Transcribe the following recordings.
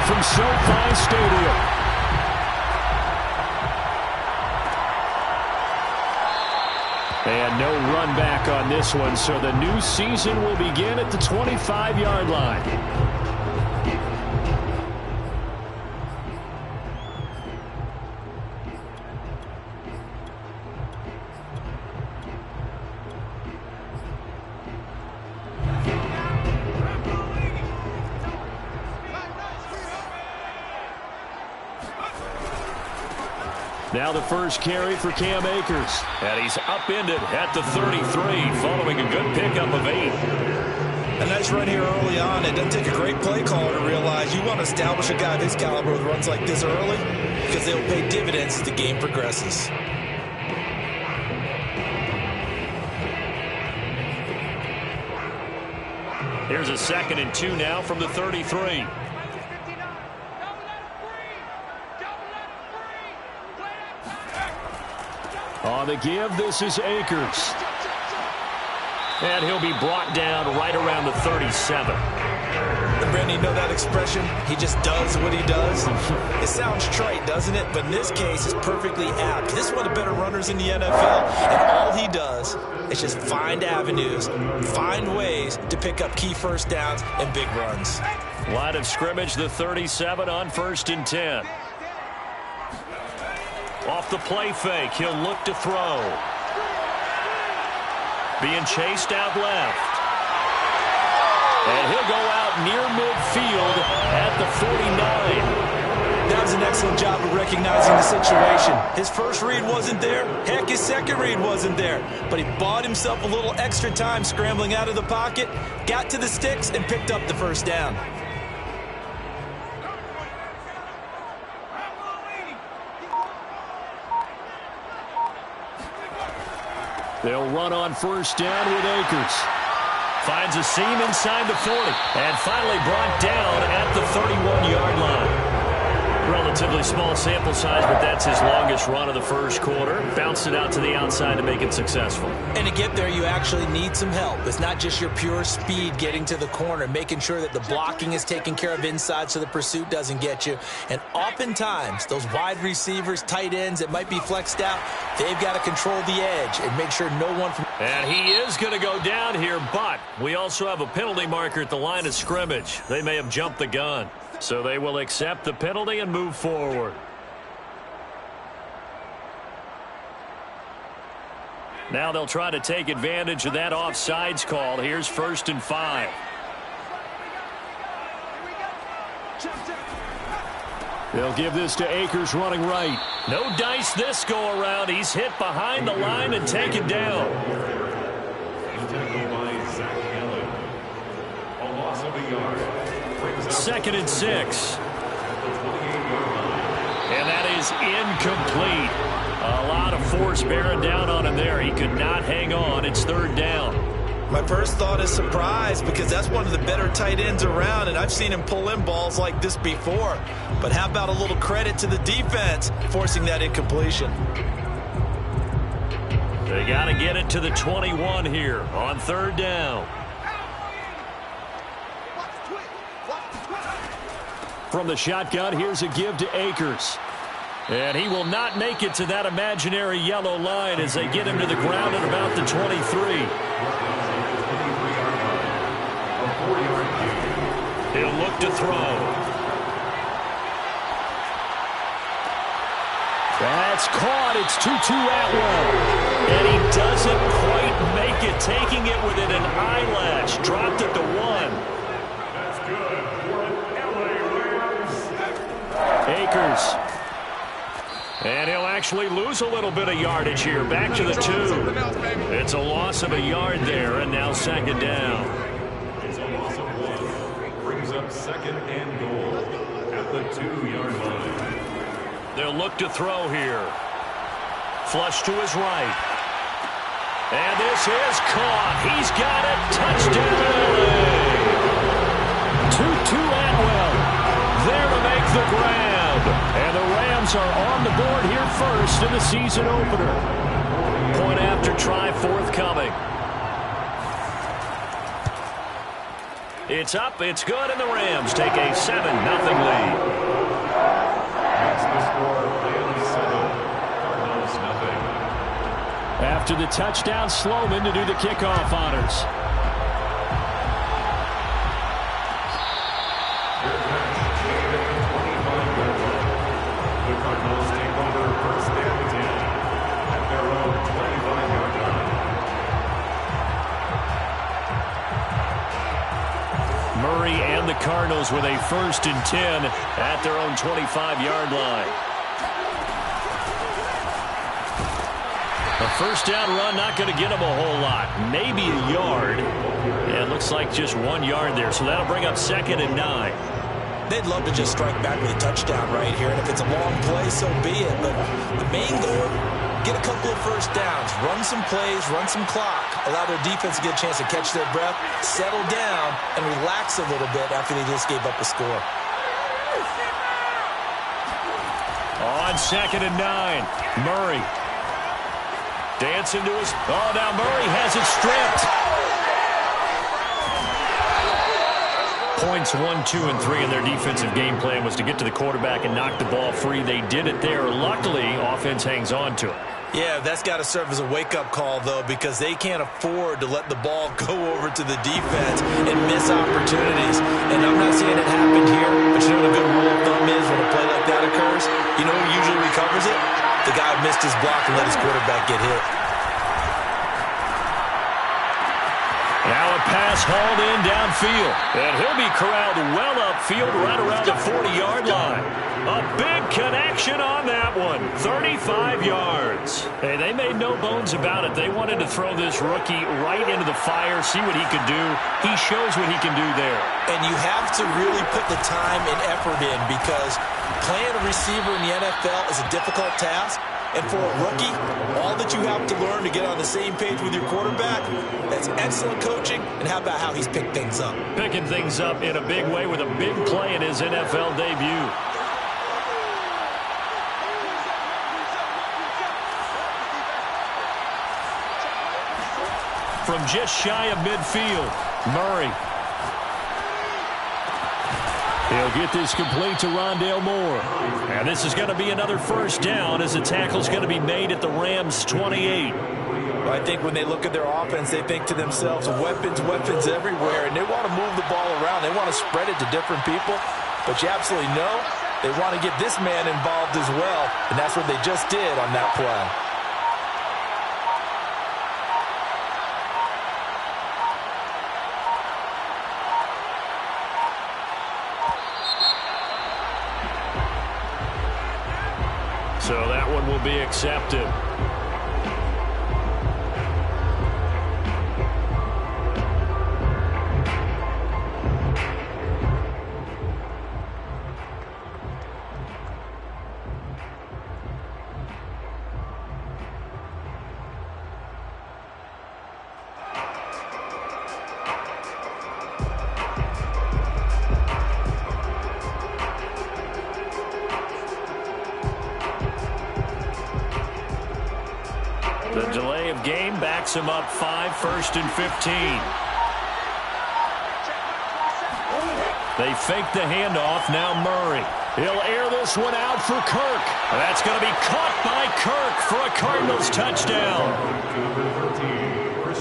from SoFi Stadium. And no run back on this one, so the new season will begin at the 25-yard line. Now the first carry for Cam Akers. And he's upended at the 33 following a good pickup of 8. A nice run here early on. It doesn't take a great play caller to realize you want to establish a guy of his caliber with runs like this early because they'll pay dividends as the game progresses. Here's a 2nd and 2 now from the 33. On the give, this is Akers. And he'll be brought down right around the 37. And Brandon, you know that expression? He just does what he does. It sounds trite, doesn't it? But in this case, it's perfectly apt. This is one of the better runners in the NFL. And all he does is just find avenues, find ways to pick up key first downs and big runs. Line of scrimmage, the 37 on 1st and 10. Off the play fake, he'll look to throw. Being chased out left. And he'll go out near midfield at the 49. That was an excellent job of recognizing the situation. His first read wasn't there. Heck, his second read wasn't there. But he bought himself a little extra time scrambling out of the pocket, got to the sticks, and picked up the first down. They'll run on 1st down with Akers. Finds a seam inside the 40. And finally brought down at the 31-yard line. Relatively small sample size, but that's his longest run of the first quarter. Bounced it out to the outside to make it successful. And to get there, you actually need some help. It's not just your pure speed getting to the corner, making sure that the blocking is taken care of inside so the pursuit doesn't get you. And oftentimes, those wide receivers, tight ends that might be flexed out, they've got to control the edge and make sure no one from... And he is going to go down here, but we also have a penalty marker at the line of scrimmage. They may have jumped the gun. So they will accept the penalty and move forward. Now they'll try to take advantage of that offsides call. Here's 1st and 5. They'll give this to Akers running right. No dice this go around. He's hit behind the line and taken down. A loss of a yard. 2nd and 6. And that is incomplete. A lot of force bearing down on him there. He could not hang on. It's 3rd down. My first thought is surprise because that's one of the better tight ends around, and I've seen him pull in balls like this before. But how about a little credit to the defense forcing that incompletion? They got to get it to the 21 here on 3rd down. From the shotgun, here's a give to Akers. And he will not make it to that imaginary yellow line as they get him to the ground at about the 23. He'll look to throw. That's caught. It's Tutu Atwell. And he doesn't quite make it, taking it within an eyelash. Dropped at the 1. Akers. And he'll actually lose a little bit of yardage here. Back to the 2. It's a loss of a yard there, and now 2nd down. It's a loss of 1. Brings up 2nd and goal at the 2-yard line. They'll look to throw here. Flush to his right. And this is caught. He's got it. Touchdown, LA. Tutu Atwell there to make the grab. And the Rams are on the board here first in the season opener. Point after try forthcoming. It's up, it's good, and the Rams take a 7-0 lead. That's the score. Rams 7, Cardinals nothing. After the touchdown, Sloman to do the kickoff honors. The Cardinals take over first and 10 at their own 25-yard line. Murray and the Cardinals with a 1st and 10 at their own 25-yard line. A first down run, not going to get them a whole lot. Maybe a yard. Yeah, it looks like just 1 yard there. So that'll bring up 2nd and 9. They'd love to just strike back with a touchdown right here. And if it's a long play, so be it. But the main goal, get a couple of first downs. Run some plays, run some clock. Allow their defense to get a chance to catch their breath, settle down, and relax a little bit after they just gave up a score. On 2nd and 9, Murray. Dancing to his... Oh, now Murray has it stripped. Points 1, 2, and 3 in their defensive game plan was to get to the quarterback and knock the ball free. They did it there. Luckily, offense hangs on to it. Yeah, that's got to serve as a wake-up call, though, because they can't afford to let the ball go over to the defense and miss opportunities. And I'm not saying it happened here, but you know what a good rule of thumb is when a play like that occurs? You know who usually recovers it? The guy who missed his block and let his quarterback get hit. Now a pass hauled in downfield. And he'll be corralled well upfield right around the 40-yard line. A big connection on that one. 35 yards. Hey, they made no bones about it. They wanted to throw this rookie right into the fire, see what he could do. He shows what he can do there. And you have to really put the time and effort in because playing a receiver in the NFL is a difficult task. And for a rookie, all that you have to learn to get on the same page with your quarterback, that's excellent coaching. And how about how he's picked things up? Picking things up in a big way with a big play in his NFL debut. From just shy of midfield, Murray. He'll get this complete to Rondale Moore. And this is going to be another first down as the tackle's going to be made at the Rams' 28. Well, I think when they look at their offense, they think to themselves, weapons, weapons everywhere, and they want to move the ball around. They want to spread it to different people. But you absolutely know they want to get this man involved as well, and that's what they just did on that play. So that one will be accepted. The delay of game backs him up 5, 1st and 15. They fake the handoff. Now Murray. He'll air this one out for Kirk. That's going to be caught by Kirk for a Cardinals touchdown.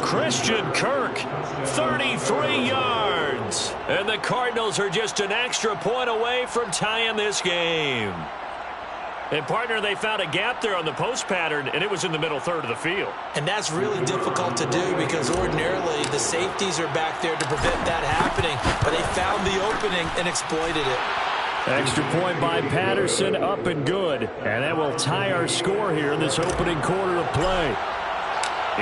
Christian Kirk, 33 yards. And the Cardinals are just an extra point away from tying this game. And, partner, they found a gap there on the post pattern, and it was in the middle third of the field. And that's really difficult to do because ordinarily the safeties are back there to prevent that happening. But they found the opening and exploited it. Extra point by Patterson, up and good. And that will tie our score here in this opening quarter of play.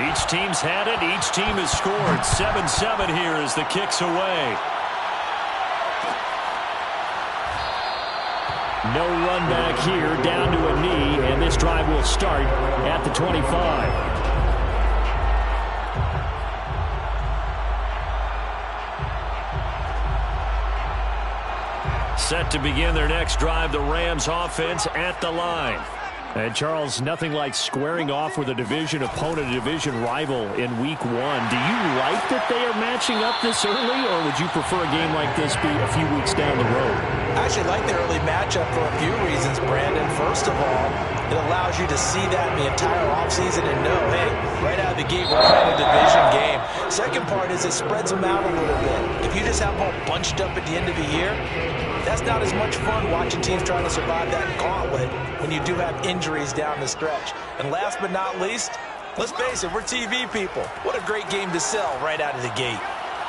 Each team's had it. Each team has scored. 7-7 here as the kick's away. No run back here, down to a knee, and this drive will start at the 25. Set to begin their next drive, the Rams offense at the line. And, Charles, nothing like squaring off with a division opponent, a division rival in Week 1. Do you like that they are matching up this early, or would you prefer a game like this be a few weeks down the road? I actually like the early matchup for a few reasons, Brandon. First of all, it allows you to see that in the entire offseason and know, hey, right out of the gate, we're playing a division game. Second part is it spreads them out a little bit. If you just have them all bunched up at the end of the year, that's not as much fun watching teams trying to survive that gauntlet when you do have injuries down the stretch. And last but not least, let's face it, we're TV people. What a great game to sell right out of the gate.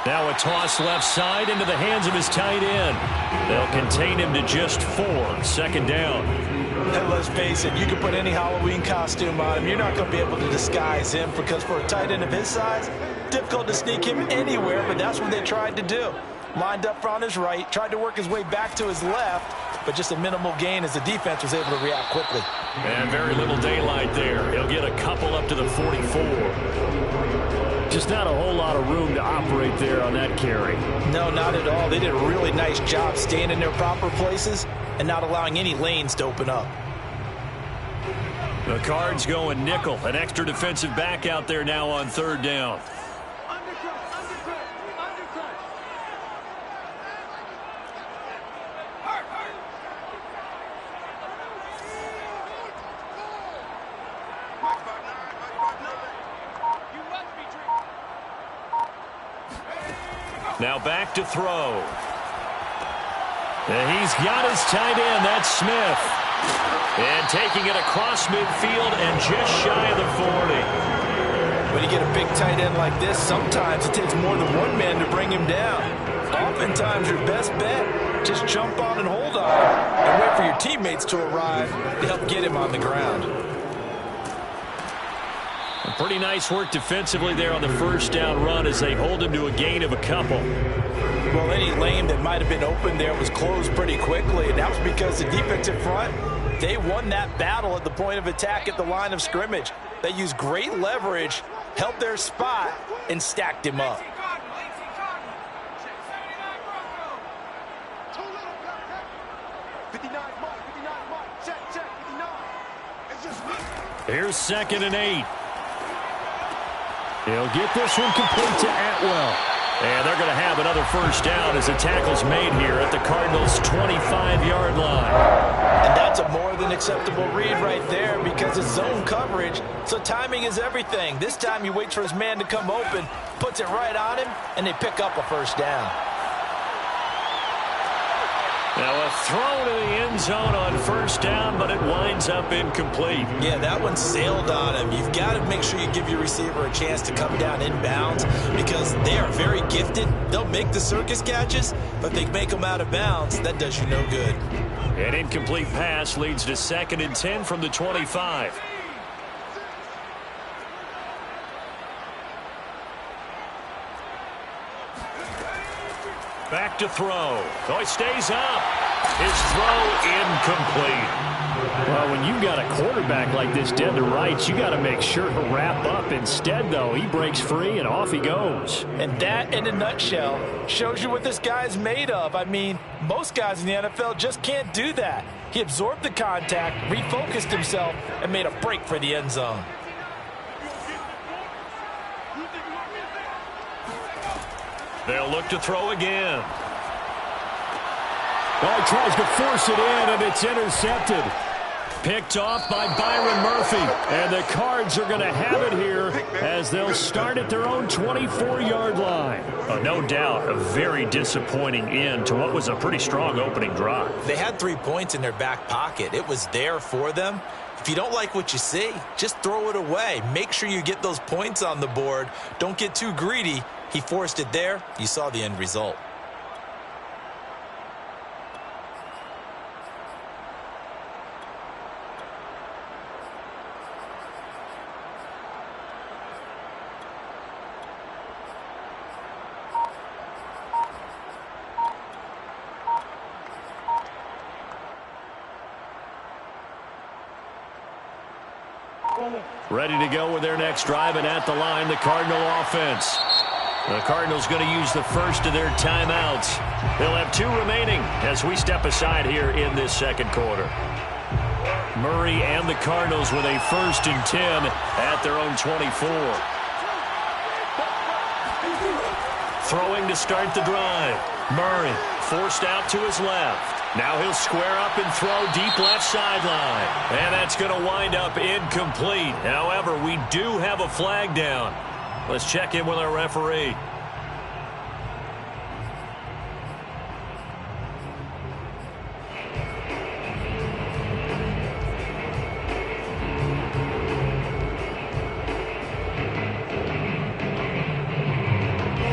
Now a toss left side into the hands of his tight end. They'll contain him to just 4. Second down. And let's face it, you can put any Halloween costume on him. You're not going to be able to disguise him because for a tight end of his size, difficult to sneak him anywhere, but that's what they tried to do. Lined up on his right, tried to work his way back to his left, but just a minimal gain as the defense was able to react quickly. And very little daylight there. He'll get a couple up to the 44. Just not a whole lot of room to operate there on that carry. No, not at all. They did a really nice job staying in their proper places and not allowing any lanes to open up. The Cards going nickel. An extra defensive back out there now on third down. Now back to throw. And he's got his tight end. That's Smith. And taking it across midfield and just shy of the 40. When you get a big tight end like this, sometimes it takes more than one man to bring him down. Oftentimes your best bet, just jump on and hold on and wait for your teammates to arrive to help get him on the ground. Pretty nice work defensively there on the first down run as they hold him to a gain of a couple. Well, any lane that might have been open there was closed pretty quickly, and that was because the defensive front, they won that battle at the point of attack at the line of scrimmage. They used great leverage, held their spot, and stacked him up. Here's 2nd and 8. He'll get this one complete to Atwell. And they're going to have another first down as the tackle's made here at the Cardinals' 25-yard line. And that's a more than acceptable read right there because it's zone coverage, so timing is everything. This time he waits for his man to come open, puts it right on him, and they pick up a first down. Now a throw to the end zone on first down, but it winds up incomplete. Yeah, that one sailed on him. You've got to make sure you give your receiver a chance to come down inbounds because they are very gifted. They'll make the circus catches, but if they make them out of bounds, that does you no good. An incomplete pass leads to 2nd and 10 from the 25. Back to throw. Oh, he stays up. His throw incomplete. Well, when you've got a quarterback like this dead to rights, you got to make sure to wrap up. Instead, though, he breaks free and off he goes. And that, in a nutshell, shows you what this guy's made of. I mean, most guys in the NFL just can't do that. He absorbed the contact, refocused himself, and made a break for the end zone. They'll look to throw again. Oh, he tries to force it in, and it's intercepted. Picked off by Byron Murphy. And the Cards are going to have it here as they'll start at their own 24-yard line. No doubt a very disappointing end to what was a pretty strong opening drive. They had 3 points in their back pocket. It was there for them. If you don't like what you see, just throw it away. Make sure you get those points on the board. Don't get too greedy. He forced it there. You saw the end result. Ready to go with their next drive, and at the line, the Cardinal offense. The Cardinals going to use the first of their timeouts. They'll have 2 remaining as we step aside here in this second quarter. Murray and the Cardinals with a 1st and 10 at their own 24. Throwing to start the drive. Murray forced out to his left. Now he'll square up and throw deep left sideline. And that's going to wind up incomplete. However, we do have a flag down. Let's check in with our referee.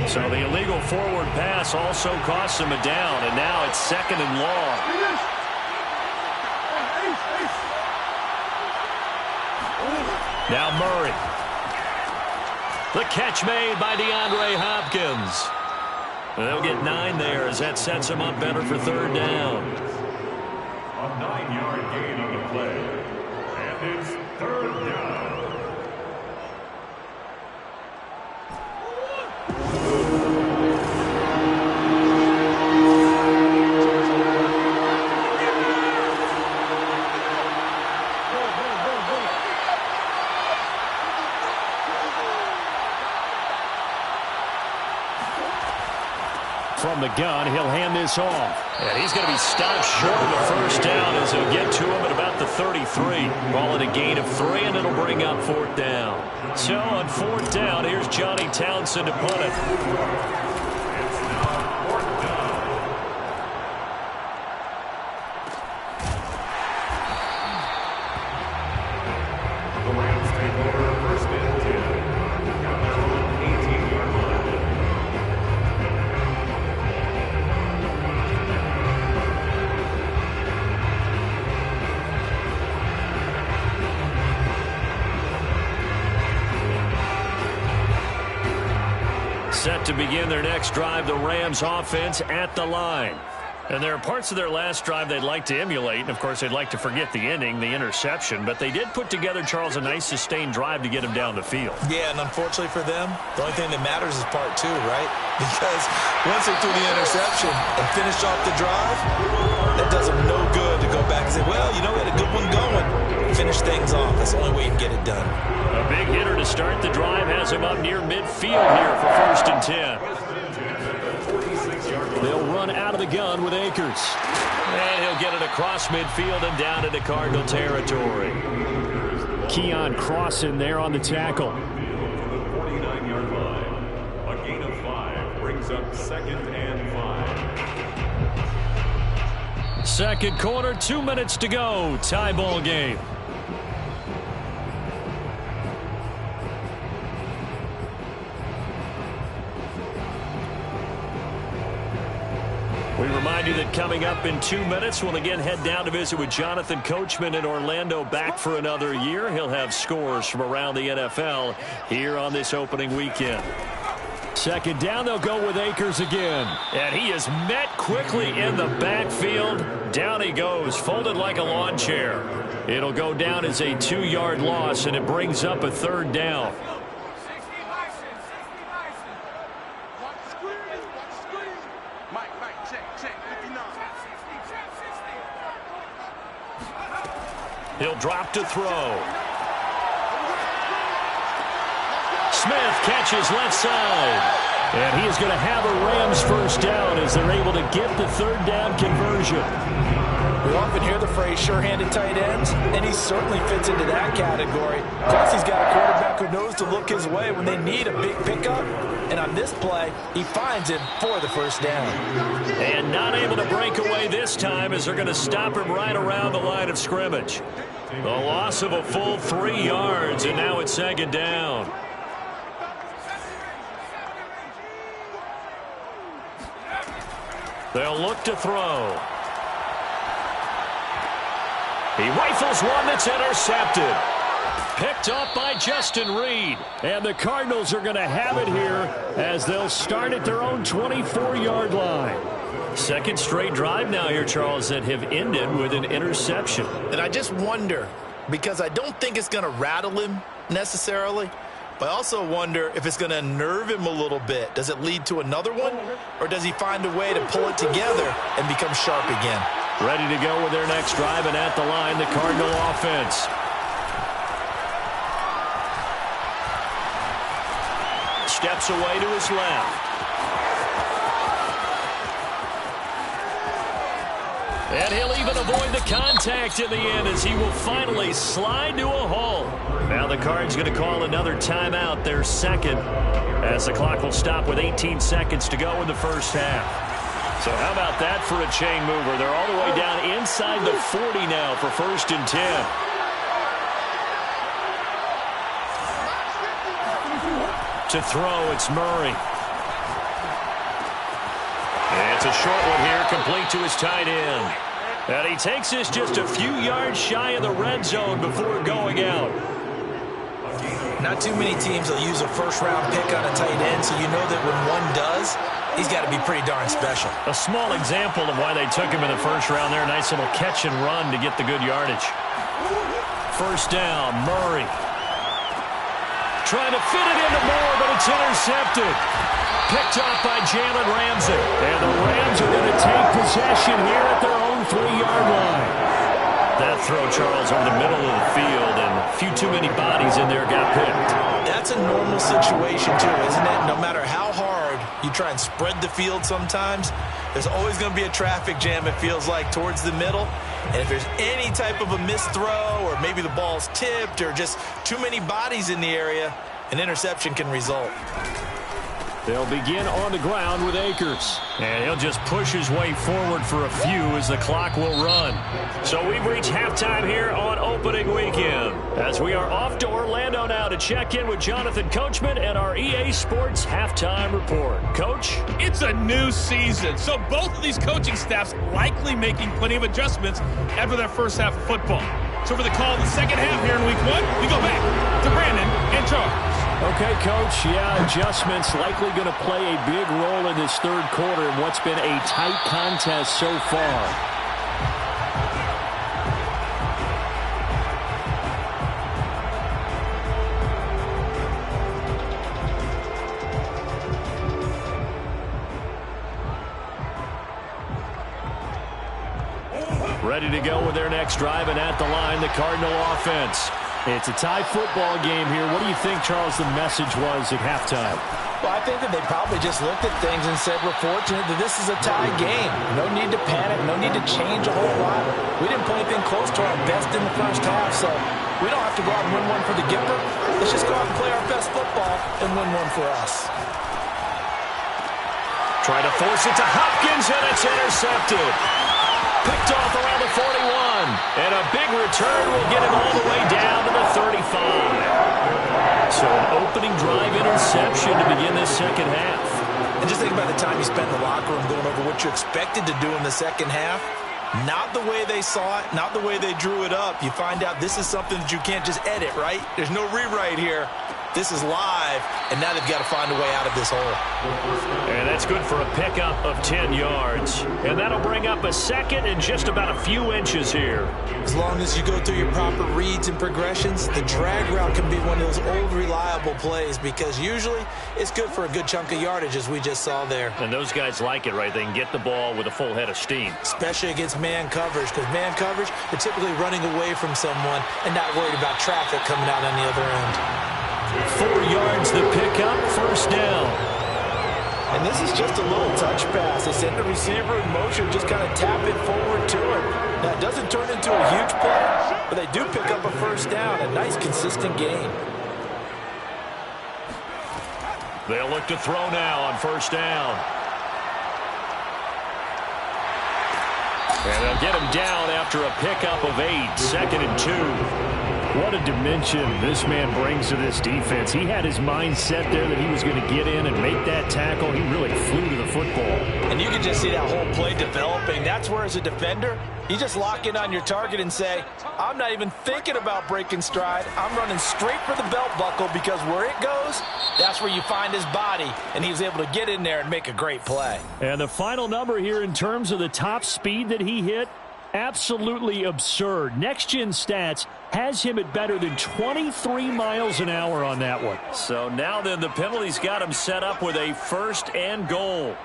So the illegal forward pass also costs him a down, and now it's 2nd and long. Now Murray. The catch made by DeAndre Hopkins. They'll get 9 there as that sets him up better for 3rd down. A 9-yard gain on the play. And it's 3rd down. From the gun, he'll hand this off. And he's going to be stopped short of the 1st down as he'll get to him at about the 33. Ball at a gain of 3, and it'll bring up 4th down. So on 4th down, here's Johnny Townsend to punt it. It's now 4th down. The Rams take over 1st and 10. Got their own 18-yard line. Set to begin their next drive, the Rams offense at the line. And there are parts of their last drive they'd like to emulate. And, of course, they'd like to forget the ending, the interception. But they did put together, Charles, a nice sustained drive to get him down the field. Yeah, and unfortunately for them, the only thing that matters is part 2, right? Because once they threw the interception and finished off the drive, that does them no good to go back and say, well, you know, we had a good one going. Finish things off. That's the only way you can get it done. A big hitter to start the drive has him up near midfield here for 1st and 10. They'll run out of the gun with Akers. And he'll get it across midfield and down into Cardinal territory. Keon Crossan there on the tackle. From the 49-yard line. A gain of 5 brings up 2nd and 5. 2nd quarter, 2 minutes to go. Tie ball game. We remind you that coming up in 2 minutes, we'll again head down to visit with Jonathan Coachman in Orlando, back for another year. He'll have scores from around the NFL here on this opening weekend. 2nd down, they'll go with Akers again. And he is met quickly in the backfield. Down he goes, folded like a lawn chair. It'll go down as a 2-yard loss, and it brings up a 3rd down. He'll drop to throw. Smith catches left side. And he is going to have a Rams 1st down as they're able to get the 3rd down conversion. We often hear the phrase sure-handed tight ends, and he certainly fits into that category. Plus, he's got a quarterback who knows to look his way when they need a big pickup. And on this play, he finds it for the 1st down. And not able to break away this time as they're going to stop him right around the line of scrimmage. The loss of a full 3 yards, and now it's 2nd down. They'll look to throw. He rifles one that's intercepted. Picked up by Justin Reed. And the Cardinals are going to have it here as they'll start at their own 24-yard line. 2nd straight drive now here, Charles, that have ended with an interception. And I just wonder, because I don't think it's going to rattle him necessarily, but I also wonder if it's going to unnerve him a little bit. Does it lead to another one, or does he find a way to pull it together and become sharp again? Ready to go with their next drive, and at the line, the Cardinal offense. Steps away to his left. And he'll even avoid the contact in the end as he will finally slide to a halt. Now the Cards going to call another timeout, their second, as the clock will stop with 18 seconds to go in the first half. So how about that for a chain mover? They're all the way down inside the 40 now for 1st and 10. To throw, it's Murray. It's a short one here, complete to his tight end. And he takes this just a few yards shy of the red zone before going out. Not too many teams will use a first-round pick on a tight end, so you know that when one does, he's got to be pretty darn special. A small example of why they took him in the first round there. Nice little catch and run to get the good yardage. First down, Murray. Trying to fit it into Moore, but it's intercepted. Picked off by Jalen Ramsey. And the Rams are going to take possession here at their own 3-yard line. That throw, Charles, over the middle of the field, and a few too many bodies in there got picked. That's a normal situation, too, isn't it? No matter how hard you try and spread the field sometimes, there's always going to be a traffic jam, it feels like, towards the middle. And if there's any type of a missed throw, or maybe the ball's tipped, or just too many bodies in the area, an interception can result. They'll begin on the ground with Akers. And he'll just push his way forward for a few as the clock will run. So we've reached halftime here on opening weekend, as we are off to Orlando now to check in with Jonathan Coachman and our EA Sports halftime report. Coach? It's a new season, so both of these coaching staffs likely making plenty of adjustments after their first half of football. So for the call of the second half here in week 1, we go back to Brandon and Charles. Okay, Coach, yeah, adjustments likely going to play a big role in this third quarter in what's been a tight contest so far. Ready to go with their next drive, and at the line, the Cardinal offense. It's a tie football game here. What do you think, Charles, the message was at halftime? Well, I think that they probably just looked at things and said, we're fortunate that this is a tie game. No need to panic, no need to change a whole lot. We didn't play anything close to our best in the first half, so we don't have to go out and win one for the Gipper. Let's just go out and play our best football and win one for us. Try to force it to Hopkins, and it's intercepted. Picked off around the 41, and a big return will get him all the way down to the 35. So an opening drive interception to begin this second half. And just think about the time you spent in the locker room going over what you expected to do in the second half. Not the way they saw it, not the way they drew it up. You find out this is something that you can't just edit, right? There's no rewrite here. This is live, and now they've got to find a way out of this hole. And that's good for a pickup of 10 yards. And that'll bring up a second and just about a few inches here. As long as you go through your proper reads and progressions, the drag route can be one of those old, reliable plays, because usually it's good for a good chunk of yardage, as we just saw there. And those guys like it, right? They can get the ball with a full head of steam. Especially against man coverage, because man coverage, they're typically running away from someone and not worried about traffic coming out on the other end. 4 yards the pickup, first down. And this is just a little touch pass. They send the receiver in motion, just kind of tap it forward to him. Now, it doesn't turn into a huge play, but they do pick up a first down. A nice, consistent gain. They'll look to throw now on first down. And they'll get him down after a pickup of 8, 2nd and 2. What a dimension this man brings to this defense. He had his mind set there that he was going to get in and make that tackle. He really flew to the football. And you can just see that whole play developing. That's where, as a defender, you just lock in on your target and say, I'm not even thinking about breaking stride. I'm running straight for the belt buckle, because where it goes, that's where you find his body. And he was able to get in there and make a great play. And the final number here in terms of the top speed that he hit, absolutely absurd. Next Gen Stats has him at better than 23 miles an hour on that one. So now then, the penalty's got him set up with a 1st and goal.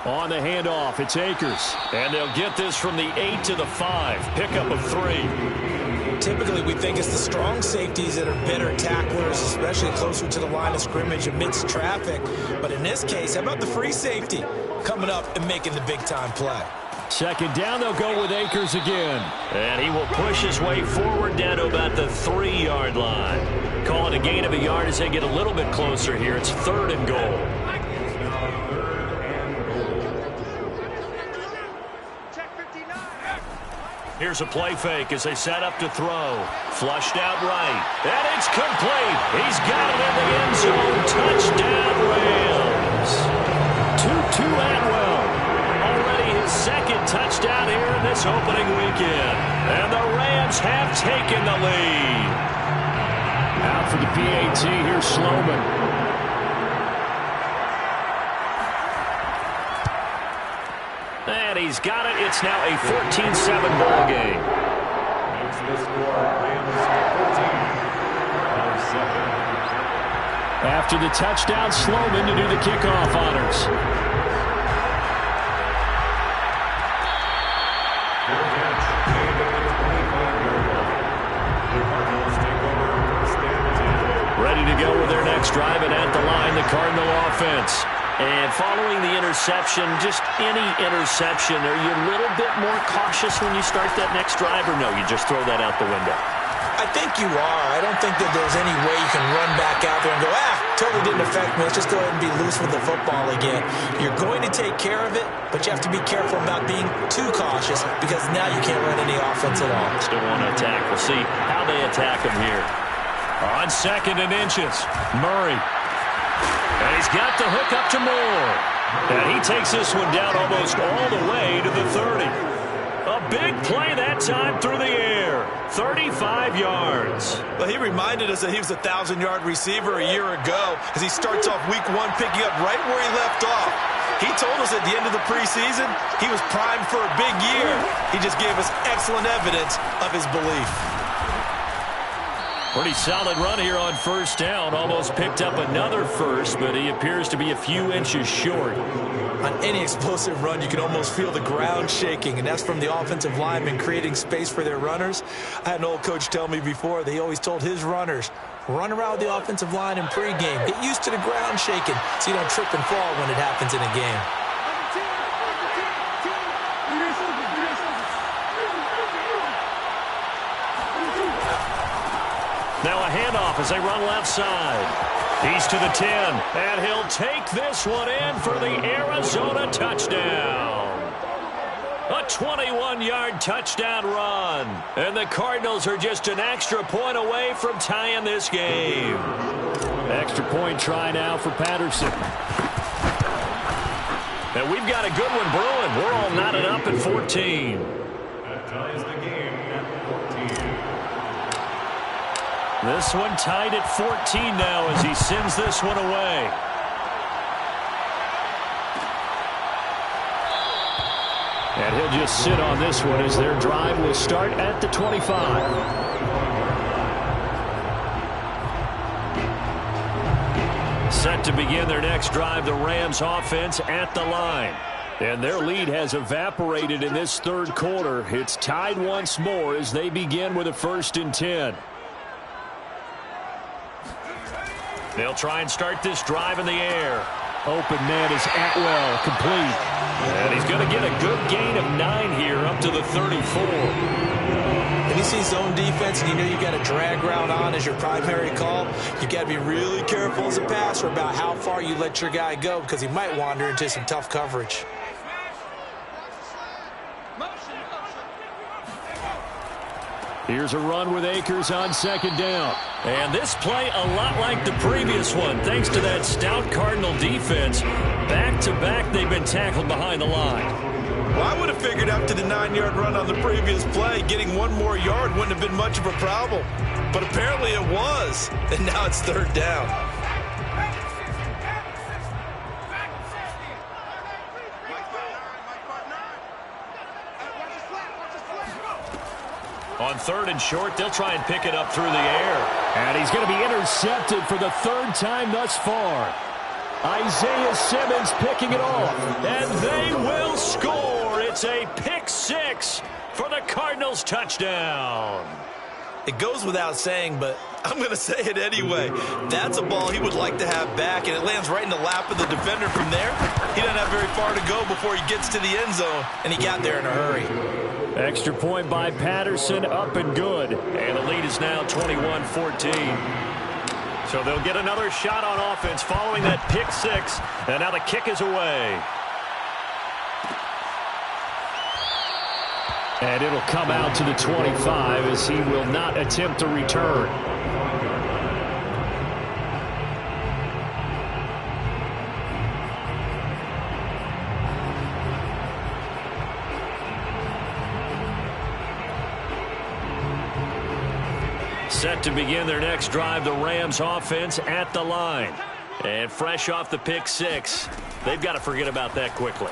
On the handoff, it's Akers. And they'll get this from the 8 to the 5. Pickup of 3. Typically, we think it's the strong safeties that are better tacklers, especially closer to the line of scrimmage amidst traffic. But in this case, how about the free safety coming up and making the big-time play? Second down, they'll go with Akers again. And he will push his way forward down to about the 3-yard line. Call it a gain of a yard as they get a little bit closer here. It's 3rd and goal. Here's a play fake as they set up to throw. Flushed out right. And it's complete. He's got it in the end zone. Touchdown, Rams. Tutu Atwell. Already his 2nd touchdown here in this opening weekend. And the Rams have taken the lead. Out for the PAT, here's Sloman. And he's got it. It's now a 14-7 ball game. That's the score. Rams 14. After the touchdown, Sloman to do the kickoff honors. Ready to go with their next drive, and at the line, the Cardinal offense. And following the interception, just any interception, are you a little bit more cautious when you start that next drive, or no, you just throw that out the window? I think you are. I don't think that there's any way you can run back out there and go, totally didn't affect me. Let's just go ahead and be loose with the football again. You're going to take care of it, but you have to be careful about being too cautious because now you can't run any offense at all. Still want to attack. We'll see how they attack him here. On 2nd and inches, Murray. And he's got the hook up to Moore. And he takes this one down almost all the way to the 30. A big play that time through the air. 35 yards. Well, he reminded us that he was a 1,000-yard receiver a year ago as he starts off week 1 picking up right where he left off. He told us at the end of the preseason he was primed for a big year. He just gave us excellent evidence of his belief. Pretty solid run here on 1st down. Almost picked up another first, but he appears to be a few inches short. On any explosive run, you can almost feel the ground shaking, and that's from the offensive linemen creating space for their runners. I had an old coach tell me before that he always told his runners, run around the offensive line in pregame. Get used to the ground shaking so you don't trip and fall when it happens in a game. Now a handoff as they run left side. He's to the 10, and he'll take this one in for the Arizona touchdown. A 21-yard touchdown run. And the Cardinals are just an extra point away from tying this game. Extra point try now for Patterson. And we've got a good one brewing. We're all knotted up at 14. That ties the game at 14. This one tied at 14 now as he sends this one away. And he'll just sit on this one as their drive will start at the 25. Set to begin their next drive, the Rams offense at the line. And their lead has evaporated in this 3rd quarter. It's tied once more as they begin with a 1st and 10. They'll try and start this drive in the air. Open man is Atwell, complete. And he's going to get a good gain of 9 here up to the 34. When you see zone defense and you know you got a drag route on as your primary call, you got to be really careful as a passer about how far you let your guy go because he might wander into some tough coverage. Here's a run with Akers on 2nd down. And this play a lot like the previous one, thanks to that stout Cardinal defense. Back-to-back, they've been tackled behind the line. Well, I would have figured after the 9-yard run on the previous play, getting 1 more yard wouldn't have been much of a problem. But apparently it was, and now it's 3rd down. On 3rd and short, they'll try and pick it up through the air. And he's going to be intercepted for the 3rd time thus far. Isaiah Simmons picking it off, and they will score. It's a pick six for the Cardinals touchdown. It goes without saying, but I'm going to say it anyway. That's a ball he would like to have back, and it lands right in the lap of the defender from there. He doesn't have very far to go before he gets to the end zone, and he got there in a hurry. Extra point by Patterson, up and good. And the lead is now 21-14. So they'll get another shot on offense following that pick six, and now the kick is away. And it'll come out to the 25 as he will not attempt to return. Set to begin their next drive, the Rams offense at the line. And fresh off the pick six, they've got to forget about that quickly.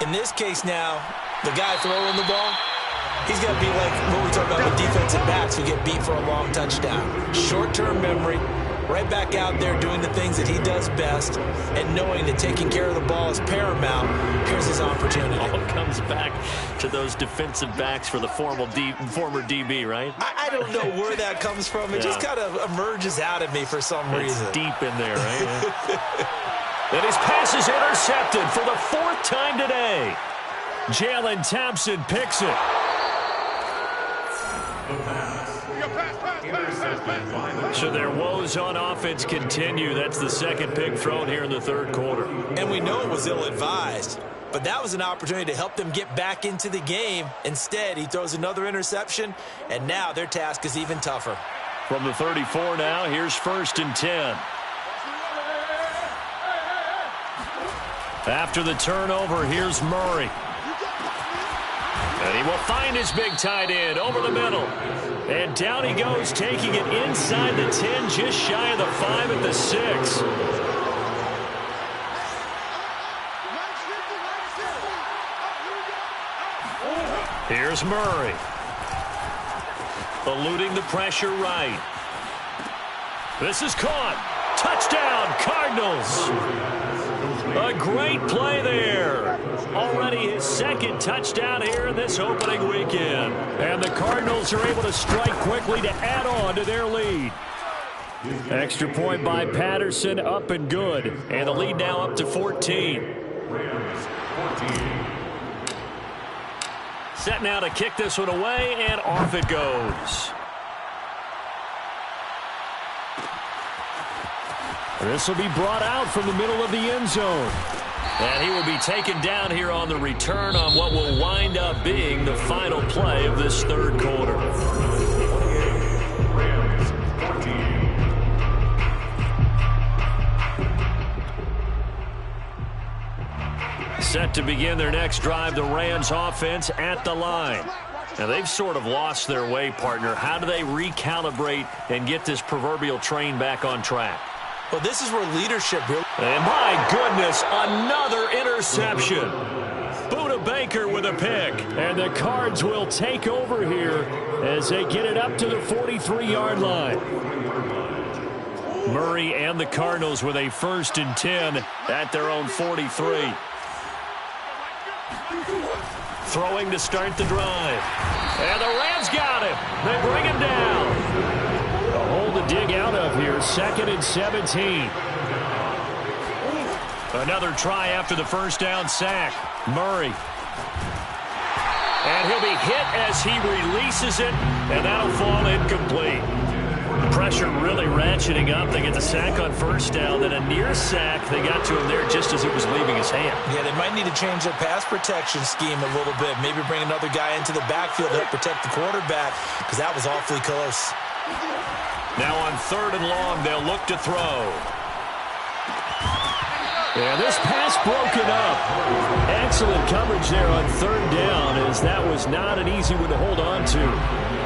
In this case now, the guy throwing the ball, he's got to be like what we talk about with defensive backs who get beat for a long touchdown. Short-term memory, right back out there doing the things that he does best, and knowing that taking care of the ball is paramount. Here's his opportunity. All comes back to those defensive backs for the former DB, right? I don't know where that comes from. It just kind of emerges out of me for some reason. It's deep in there, right? And his pass is intercepted for the fourth time today. Jalen Thompson picks it. So their woes on offense continue. That's the second pick thrown here in the third quarter. And we know it was ill-advised, but that was an opportunity to help them get back into the game. Instead, he throws another interception, and now their task is even tougher. From the 34 now, here's 1st and 10. After the turnover, here's Murray. And he will find his big tight end over the middle. And down he goes, taking it inside the 10, just shy of the 5 at the 6. Here's Murray. Eluding the pressure right. This is caught. Touchdown, Cardinals. A great play there. Already his second touchdown here in this opening weekend. And the Cardinals are able to strike quickly to add on to their lead. Extra point by Patterson, up and good. And the lead now up to 14. Set now to kick this one away, and off it goes. This will be brought out from the middle of the end zone. And he will be taken down here on the return on what will wind up being the final play of this third quarter. Set to begin their next drive, the Rams offense at the line. Now, they've sort of lost their way, partner. How do they recalibrate and get this proverbial train back on track? Well, this is where leadership really... And my goodness, another interception. Buda Baker with a pick. And the Cards will take over here as they get it up to the 43-yard line. Murray and the Cardinals with a 1st and 10 at their own 43. Throwing to start the drive. And the Rams got him. They bring him down. A hole to dig out of here, 2nd and 17. Another try after the first down sack. Murray. And he'll be hit as he releases it, and that'll fall incomplete. Pressure really ratcheting up. They get the sack on first down, then a near sack. They got to him there just as it was leaving his hand. Yeah, they might need to change their pass protection scheme a little bit. Maybe bring another guy into the backfield to help protect the quarterback, because that was awfully close. Now on 3rd and long, they'll look to throw. And this pass broken up. Excellent coverage there on 3rd down, as that was not an easy one to hold on to.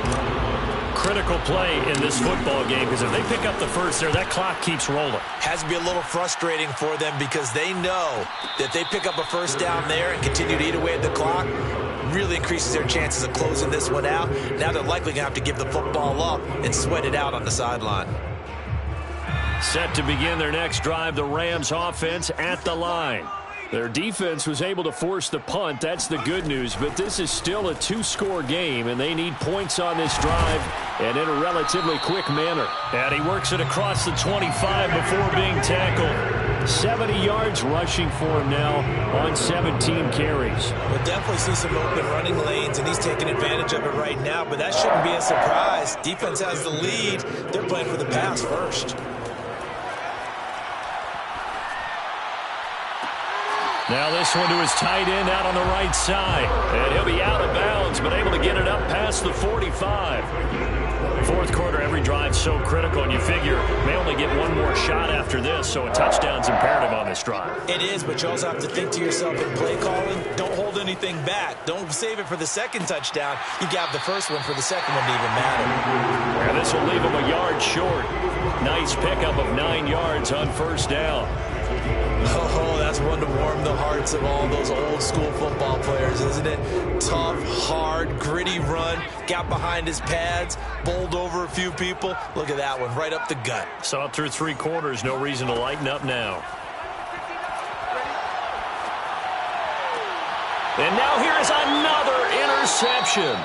Critical play in this football game, because if they pick up the first there, that clock keeps rolling. Has to be a little frustrating for them, because they know that they pick up a first down there and continue to eat away at the clock, really increases their chances of closing this one out. Now they're likely going to have to give the football up and sweat it out on the sideline. Set to begin their next drive, the Rams offense at the line. Their defense was able to force the punt. That's the good news. But this is still a two-score game, and they need points on this drive and in a relatively quick manner. And he works it across the 25 before being tackled. 70 yards rushing for him now on 17 carries. We'll definitely see some open running lanes, and he's taking advantage of it right now, but that shouldn't be a surprise. Defense has the lead. They're playing for the pass first. Now this one to his tight end out on the right side. And he'll be out of bounds, but able to get it up past the 45. Fourth quarter, every drive's so critical, and you figure may only get one more shot after this, so a touchdown's imperative on this drive. It is, but you also have to think to yourself in play calling, don't hold anything back. Don't save it for the second touchdown. You got the first one for the second one to even matter. And this will leave him a yard short. Nice pickup of 9 yards on first down. Oh, that's one to warm the hearts of all those old school football players, isn't it? Tough, hard, gritty run. Got behind his pads, bowled over a few people. Look at that one, right up the gut. Saw it through 3 quarters. No reason to lighten up now. And now here is another interception.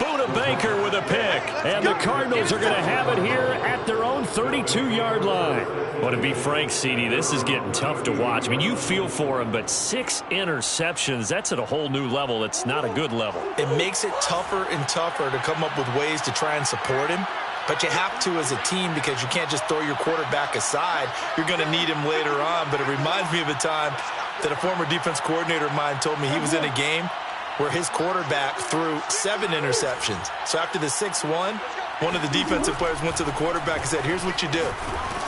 Buda Baker with a pick. And the Cardinals are going to have it here at their own 32-yard line. Well, to be frank, CD, this is getting tough to watch. I mean, you feel for him, but 6 interceptions, that's at a whole new level. It's not a good level. It makes it tougher and tougher to come up with ways to try and support him. But you have to as a team because you can't just throw your quarterback aside. You're going to need him later on. But it reminds me of a time that a former defense coordinator of mine told me he was in a game where his quarterback threw 7 interceptions. So after the 6th one of the defensive players went to the quarterback and said, here's what you do.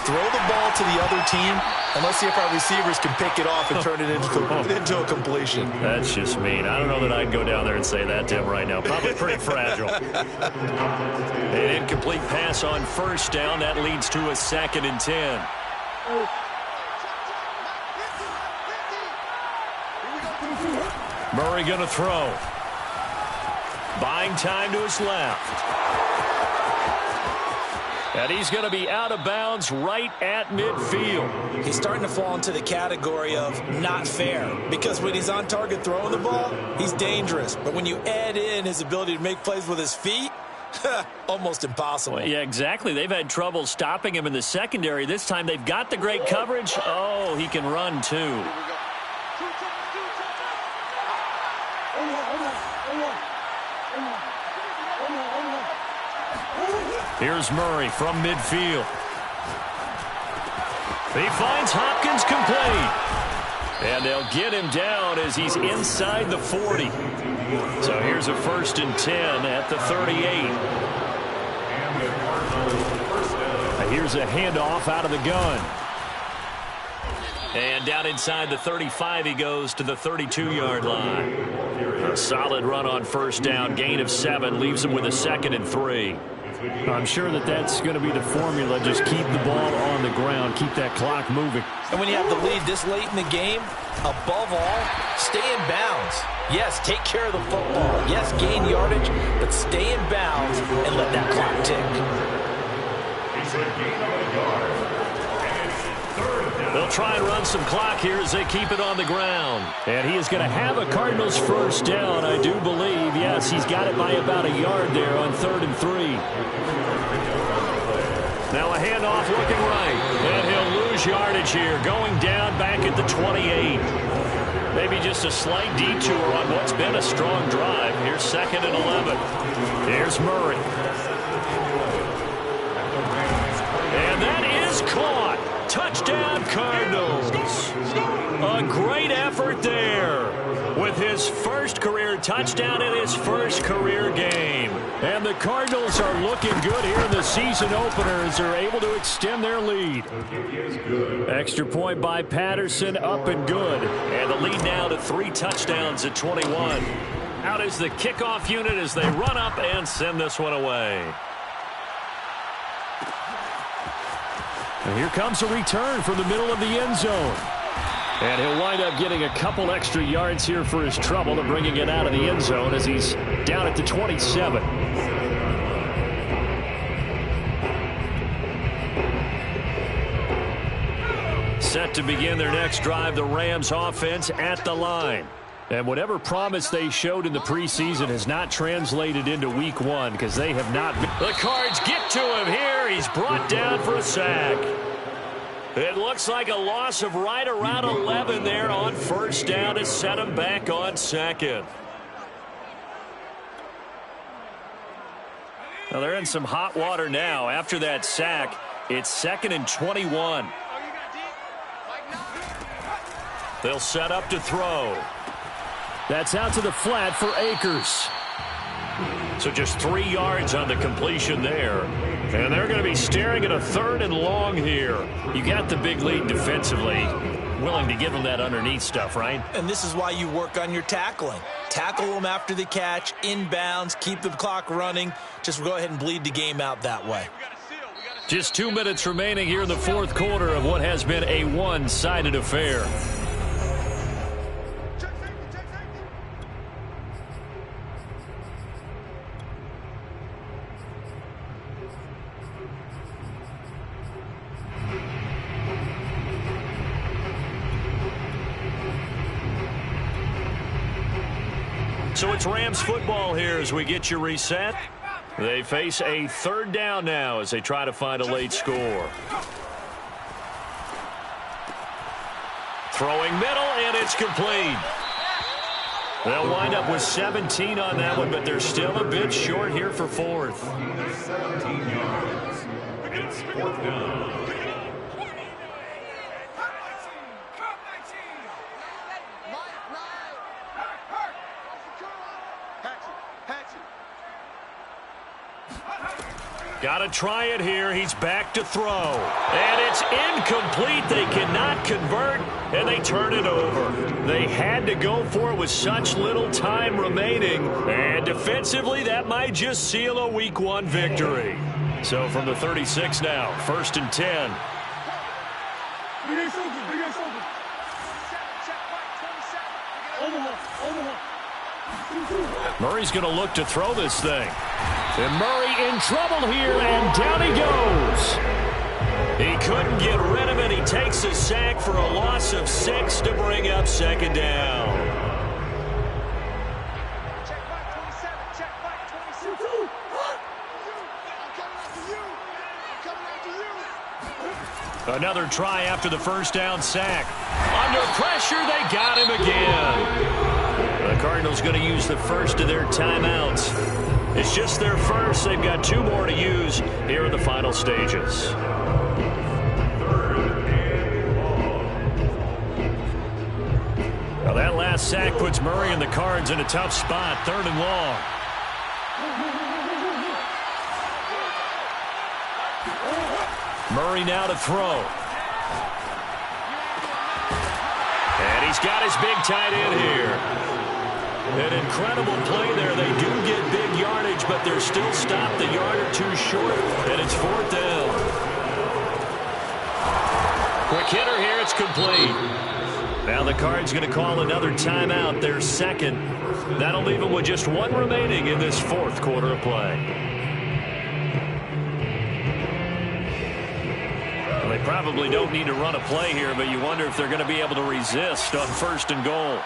Throw the ball to the other team, and let's see if our receivers can pick it off and turn it into a completion. That's just mean. I don't know that I'd go down there and say that to him right now. Probably pretty fragile. An incomplete pass on first down. That leads to a 2nd and 10. Murray going to throw. Buying time to his left. And he's going to be out of bounds right at midfield. He's starting to fall into the category of not fair because when he's on target throwing the ball, he's dangerous. But when you add in his ability to make plays with his feet, almost impossible. Well, yeah, exactly. They've had trouble stopping him in the secondary. This time they've got the great coverage. Oh, he can run too. Here's Murray from midfield. He finds Hopkins complete. And they'll get him down as he's inside the 40. So here's a 1st and 10 at the 38. Here's a handoff out of the gun. And down inside the 35 he goes to the 32-yard line. A solid run on first down. Gain of 7 leaves him with a 2nd and 3. I'm sure that's going to be the formula. Just keep the ball on the ground. Keep that clock moving. And when you have the lead this late in the game, above all, stay in bounds. Yes, take care of the football. Yes, gain yardage, but stay in bounds and let that clock tick. They'll try and run some clock here as they keep it on the ground. And he is going to have a Cardinals first down, I do believe. Yes, he's got it by about a yard there on 3rd and 3. Now a handoff looking right. And he'll lose yardage here, going down back at the 28. Maybe just a slight detour on what's been a strong drive. Here's 2nd and 11. Here's Murray. And that is caught. Touchdown, Cardinals. A great effort there with his first career touchdown in his first career game. And the Cardinals are looking good here in the season opener as they're able to extend their lead. Extra point by Patterson, up and good. And the lead now to 3 touchdowns at 21. Out is the kickoff unit as they run up and send this one away. And here comes a return from the middle of the end zone. And he'll wind up getting a couple extra yards here for his trouble and bringing it out of the end zone as he's down at the 27. Set to begin their next drive, the Rams offense at the line. And whatever promise they showed in the preseason has not translated into week one because they have not been. The Cards get to him here. He's brought down for a sack. It looks like a loss of right around 11 there on first down to set him back on second. Well, they're in some hot water now. After that sack, it's 2nd and 21. They'll set up to throw. That's out to the flat for Akers. So just 3 yards on the completion there. And they're going to be staring at a 3rd and long here. You got the big lead defensively. Willing to give them that underneath stuff, right? And this is why you work on your tackling. Tackle them after the catch, inbounds, keep the clock running. Just go ahead and bleed the game out that way. Just 2 minutes remaining here in the fourth quarter of what has been a one-sided affair. So it's Rams football here as we get you reset. They face a 3rd down now as they try to find a late score. Throwing middle, and it's complete. They'll wind up with 17 on that one, but they're still a bit short here for 4th. 17 yards. It's 4th down. Got to try it here. He's back to throw. And it's incomplete. They cannot convert, and they turn it over. They had to go for it with such little time remaining. And defensively, that might just seal a week one victory. So from the 36 now, 1st and 10. Murray's going to look to throw this thing. And Murray in trouble here, and down he goes. He couldn't get rid of it. He takes a sack for a loss of 6 to bring up 2nd down. Another try after the 1st down sack. Under pressure, they got him again. The Cardinals going to use the first of their timeouts. It's just their first. They've got 2 more to use here in the final stages. Now that last sack puts Murray and the Cards in a tough spot. 3rd and long. Murray now to throw. And he's got his big tight end here. An incredible play there. They do get big yardage, but they're still stopped a yard or 2 short, and it's 4th down. Quick hitter here. It's complete. Now the Cards going to call another timeout, their 2nd. That'll leave them with just 1 remaining in this 4th quarter of play. Well, they probably don't need to run a play here, but you wonder if they're going to be able to resist on 1st and goal.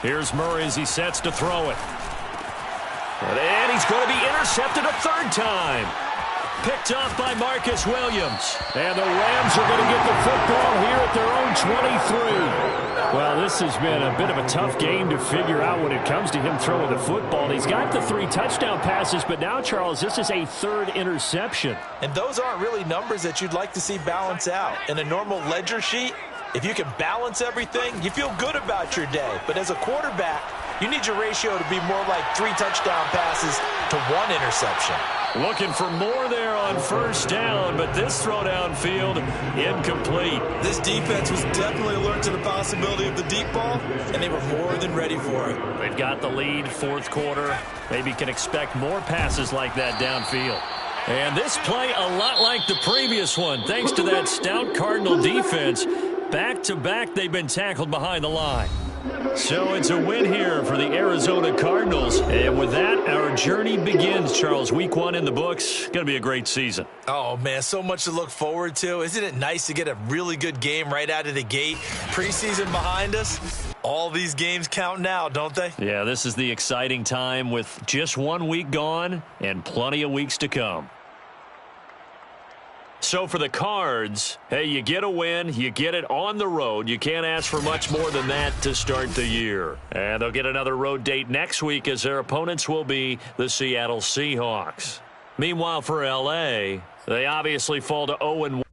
Here's Murray as he sets to throw it. And he's going to be intercepted a 3rd time. Picked off by Marcus Williams. And the Rams are going to get the football here at their own 23. Well, this has been a bit of a tough game to figure out when it comes to him throwing the football. He's got the 3 touchdown passes, but now, Charles, this is a 3rd interception. And those aren't really numbers that you'd like to see balance out. In a normal ledger sheet, if you can balance everything, you feel good about your day. But as a quarterback, you need your ratio to be more like 3 touchdown passes to 1 interception. Looking for more there on 1st down, but this throw downfield incomplete. This defense was definitely alert to the possibility of the deep ball, and they were more than ready for it. They've got the lead, 4th quarter. Maybe can expect more passes like that downfield. And this play a lot like the previous one, thanks to that stout Cardinal defense. Back-to-back, they've been tackled behind the line. So it's a win here for the Arizona Cardinals. And with that, our journey begins, Charles. Week 1 in the books. Going to be a great season. Oh, man, so much to look forward to. Isn't it nice to get a really good game right out of the gate? Preseason behind us. All these games count now, don't they? Yeah, this is the exciting time with just 1 week gone and plenty of weeks to come. So for the Cards, hey, you get a win, you get it on the road. You can't ask for much more than that to start the year. And they'll get another road date next week as their opponents will be the Seattle Seahawks. Meanwhile, for L.A., they obviously fall to 0-1.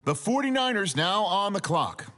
The 49ers now on the clock.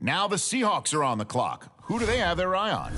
Now the Seahawks are on the clock. Who do they have their eye on?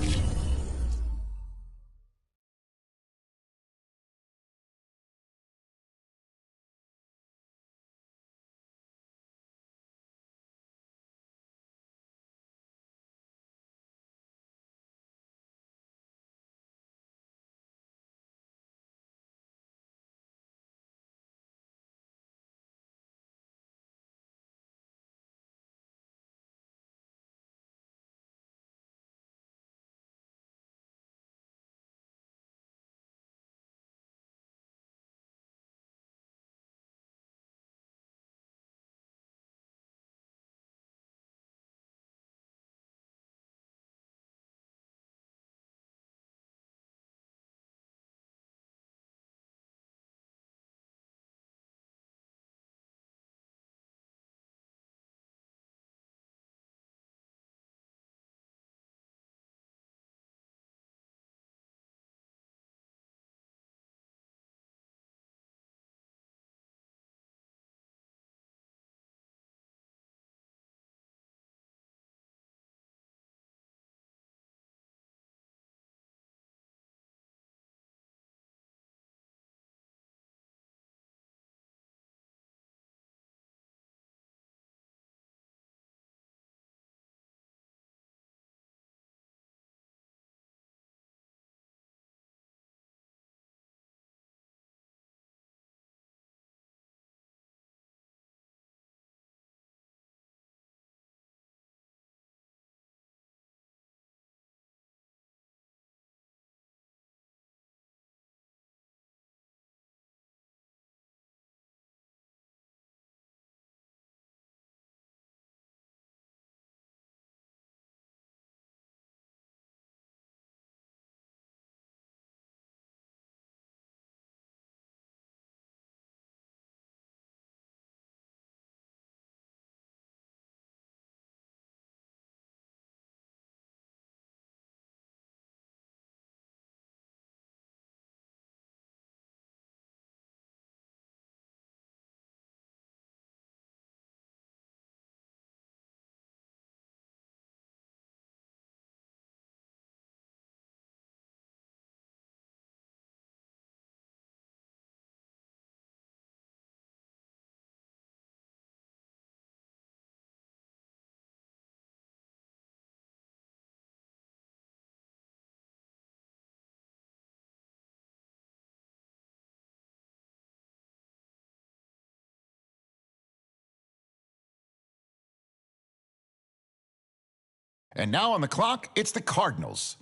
And now on the clock, it's the Cardinals.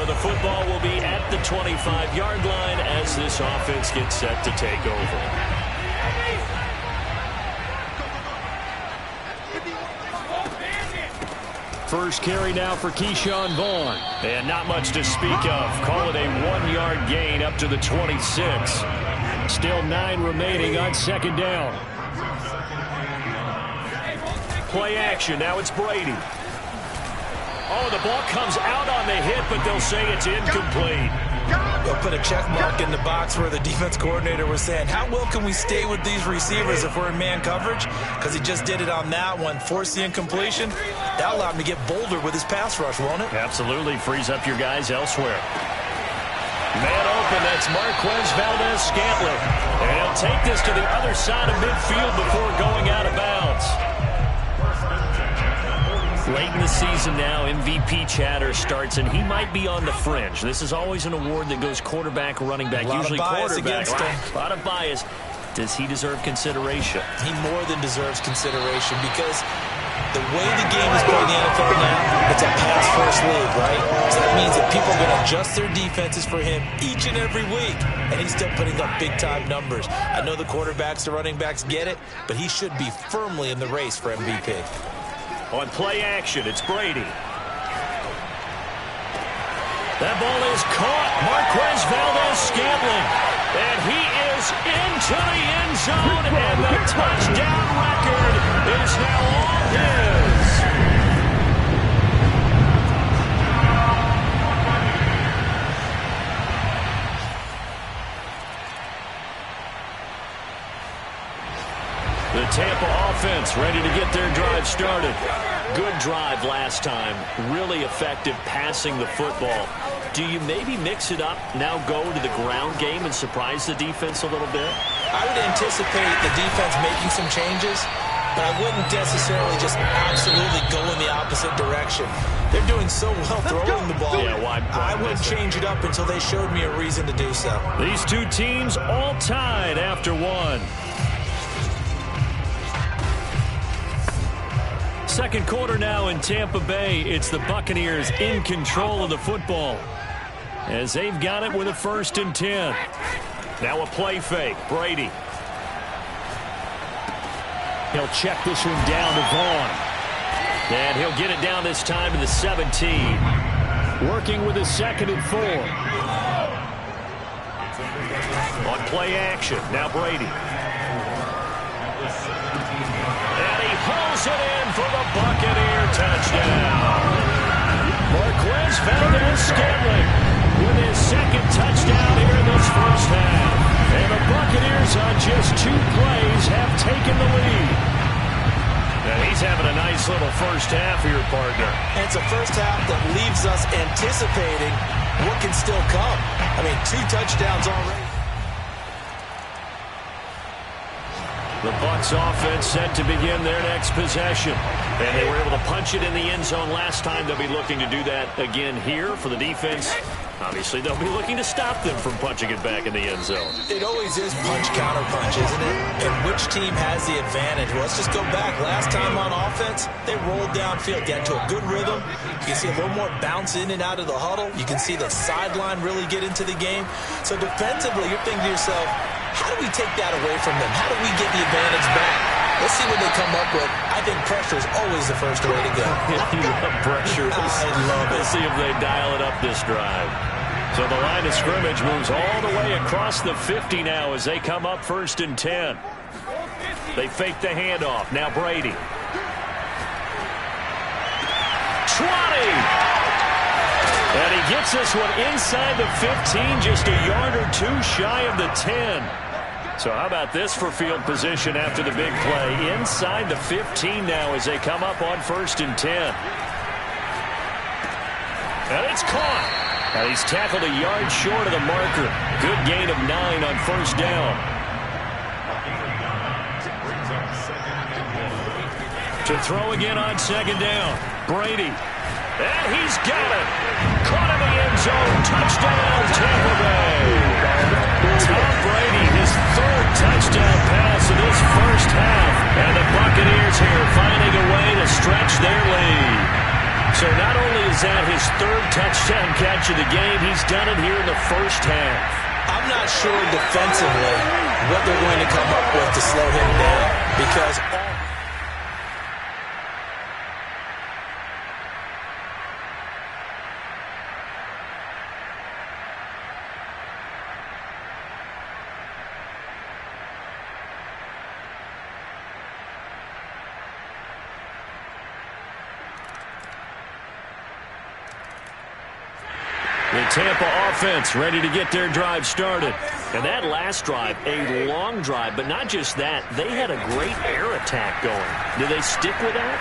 So the football will be at the 25-yard line as this offense gets set to take over. First carry now for Keyshawn Vaughn. And not much to speak of. Call it a 1-yard gain up to the 26. Still 9 remaining on second down. Play action. Now it's Brady. Oh, the ball comes out on the hit, but they'll say it's incomplete. They'll put a check mark in the box where the defense coordinator was saying, how well can we stay with these receivers if we're in man coverage? Because he just did it on that one, forced the incompletion. That allowed him to get bolder with his pass rush, won't it? Absolutely. Frees up your guys elsewhere. Man open, that's Marquez Valdes-Scantling. And he'll take this to the other side of midfield before going out of bounds. Late in the season now, MVP chatter starts, and he might be on the fringe. This is always an award that goes quarterback, running back, usually quarterback. A lot of bias. Does he deserve consideration? He more than deserves consideration because the way the game is played in the NFL now, it's a pass-first league, right? So that means that people are going to adjust their defenses for him each and every week, and he's still putting up big-time numbers. I know the quarterbacks, the running backs get it, but he should be firmly in the race for MVP. On play action, it's Brady. That ball is caught. Marquez Valdes-Scantling. And he is into the end zone, and the touchdown record is now all his. The Tampa offense ready to get their drive started. Good drive last time. Really effective passing the football. Do you maybe mix it up, now go to the ground game and surprise the defense a little bit? I would anticipate the defense making some changes, but I wouldn't necessarily just absolutely go in the opposite direction. They're doing so well throwing the ball. Yeah, why I wouldn't change it up until they showed me a reason to do so. These two teams all tied after one. Second quarter now in Tampa Bay. It's the Buccaneers in control of the football as they've got it with a 1st and 10. Now a play fake. Brady. He'll check this one down to Vaughn. And he'll get it down this time to the 17. Working with a 2nd and 4. On play action. Now Brady. And he pulls it in for the Buccaneer touchdown. Marquez Valdes-Scantling with his 2nd touchdown here in this first half. And the Buccaneers on just 2 plays have taken the lead. And he's having a nice little first half here, partner. And it's a first half that leaves us anticipating what can still come. I mean, 2 touchdowns already. The Bucs offense set to begin their next possession. And they were able to punch it in the end zone last time. They'll be looking to do that again here for the defense. Obviously, they'll be looking to stop them from punching it back in the end zone. It always is punch-counter-punch, isn't it? And which team has the advantage? Well, let's just go back. Last time on offense, they rolled downfield, got into a good rhythm. You can see a little more bounce in and out of the huddle. You can see the sideline really get into the game. So defensively, you're thinking to yourself, how do we take that away from them? How do we get the advantage back? Let's see what they come up with. I think pressure is always the first way to go. You love pressure. I love it. Let's see if they dial it up this drive. So the line of scrimmage moves all the way across the 50 now as they come up 1st and 10. They fake the handoff. Now Brady. 20. And he gets this one inside the 15, just a yard or 2 shy of the 10. So how about this for field position after the big play? Inside the 15 now as they come up on 1st and 10. And it's caught. And he's tackled a yard short of the marker. Good gain of 9 on 1st down. To throw again on 2nd down. Brady. And he's got it. Caught in the end zone. Touchdown, Tampa Bay. Tom Brady, his 3rd touchdown pass in this first half. And the Buccaneers here finding a way to stretch their lead. So not only is Is that his third touchdown catch of the game? He's done it here in the first half. I'm not sure defensively what they're going to come up with to slow him down because the Tampa offense ready to get their drive started. And that last drive, a long drive, but not just that. They had a great air attack going. Do they stick with that?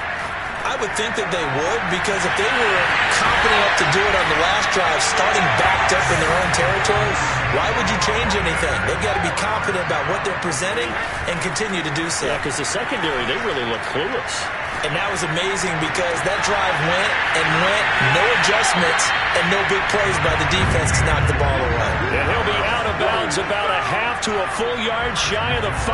I would think that they would, because if they were confident enough to do it on the last drive, starting backed up in their own territory, why would you change anything? They've got to be confident about what they're presenting and continue to do so. Yeah, because the secondary, they really look clueless. And that was amazing because that drive went and went, no adjustments, and no big plays by the defense to knock the ball away. And he'll be out of bounds about a half to a full yard shy of the 5.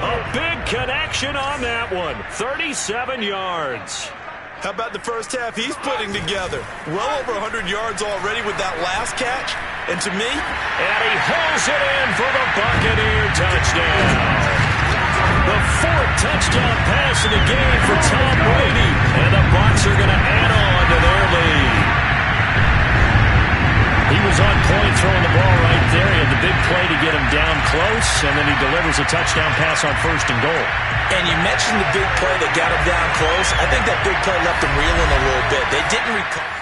A big connection on that one. 37 yards. How about the first half he's putting together? Well over 100 yards already with that last catch. And to me, and he hauls it in for the Buccaneer touchdown. The fourth touchdown pass of the game for Tom Brady. And the Bucs are going to add on to their lead. He was on point throwing the ball right there. He had the big play to get him down close, and then he delivers a touchdown pass on 1st and goal. And you mentioned the big play that got him down close. I think that big play left him reeling a little bit. They didn't recover.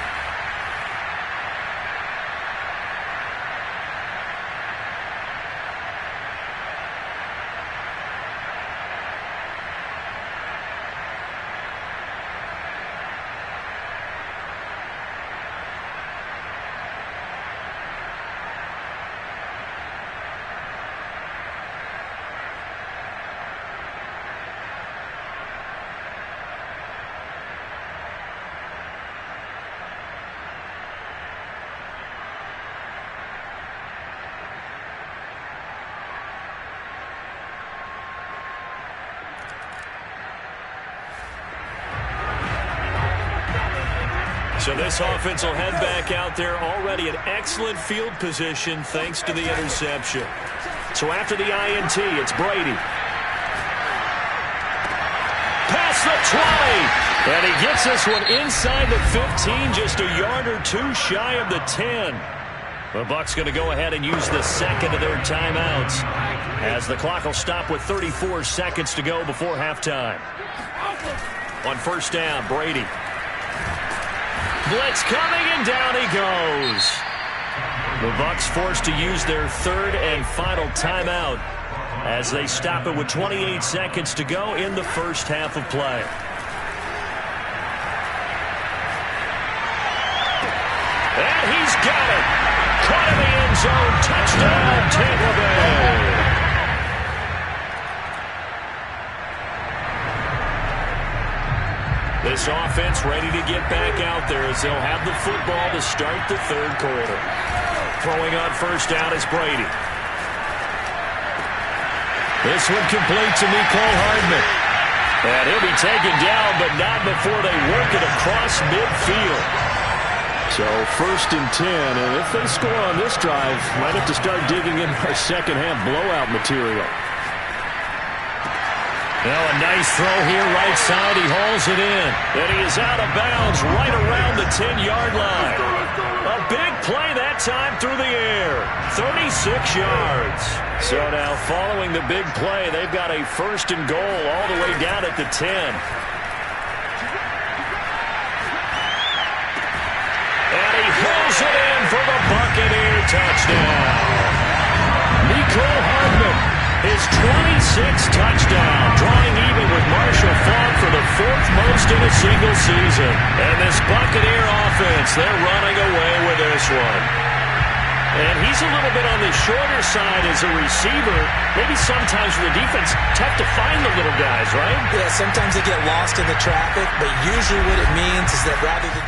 So this offense will head back out there already in excellent field position thanks to the interception. So after the INT, it's Brady. Past the 20. And he gets this one inside the 15, just a yard or two shy of the 10. The Bucs going to go ahead and use the second of their timeouts as the clock will stop with 34 seconds to go before halftime. On first down, Brady. Blitz coming, and down he goes. The Bucs forced to use their third and final timeout as they stop it with 28 seconds to go in the first half of play. And he's got it. Caught in the end zone. Touchdown, Tampa Bay. This offense ready to get back out there as they'll have the football to start the third quarter. Throwing on first down is Brady. This one complete to Mecole Hardman. And he'll be taken down, but not before they work it across midfield. So 1st and 10, and if they score on this drive, might have to start digging in our second half blowout material. Now a nice throw here right side. He hauls it in. And he is out of bounds right around the 10-yard line. A big play that time through the air. 36 yards. So now following the big play, they've got a 1st and goal all the way down at the 10. And he hauls it in for the Buccaneer touchdown. Mecole Hardman. His 26th touchdown, drawing even with Marshall Faulk for the 4th most in a single season. And this Buccaneer offense, they're running away with this one. And he's a little bit on the shorter side as a receiver. Maybe sometimes for the defense, tough to find the little guys, right? Yeah, sometimes they get lost in the traffic, but usually what it means is that rather than...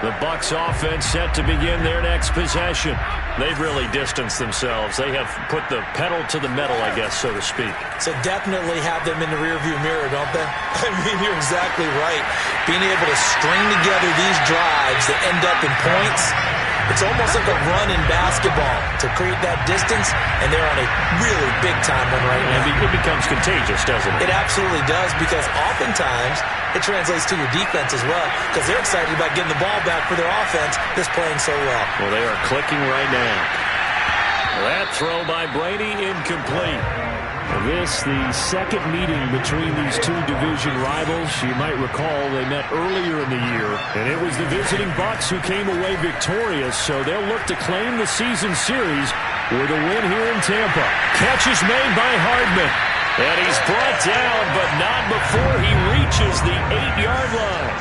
The Bucs offense set to begin their next possession. They've really distanced themselves. They have put the pedal to the metal, I guess, so to speak. So definitely have them in the rearview mirror, don't they? I mean, you're exactly right. Being able to string together these drives that end up in points, it's almost like a run in basketball to create that distance, and they're on a really big-time one right now. It becomes contagious, doesn't it? It absolutely does, because oftentimes it translates to your defense as well, because they're excited about getting the ball back for their offense that's playing so well. Well, they are clicking right now. That throw by Brady incomplete. This, the second meeting between these two division rivals. You might recall they met earlier in the year, and it was the visiting Bucs who came away victorious, so they'll look to claim the season series with a win here in Tampa. Catch is made by Hardman, and he's brought down, but not before he reaches the 8-yard line.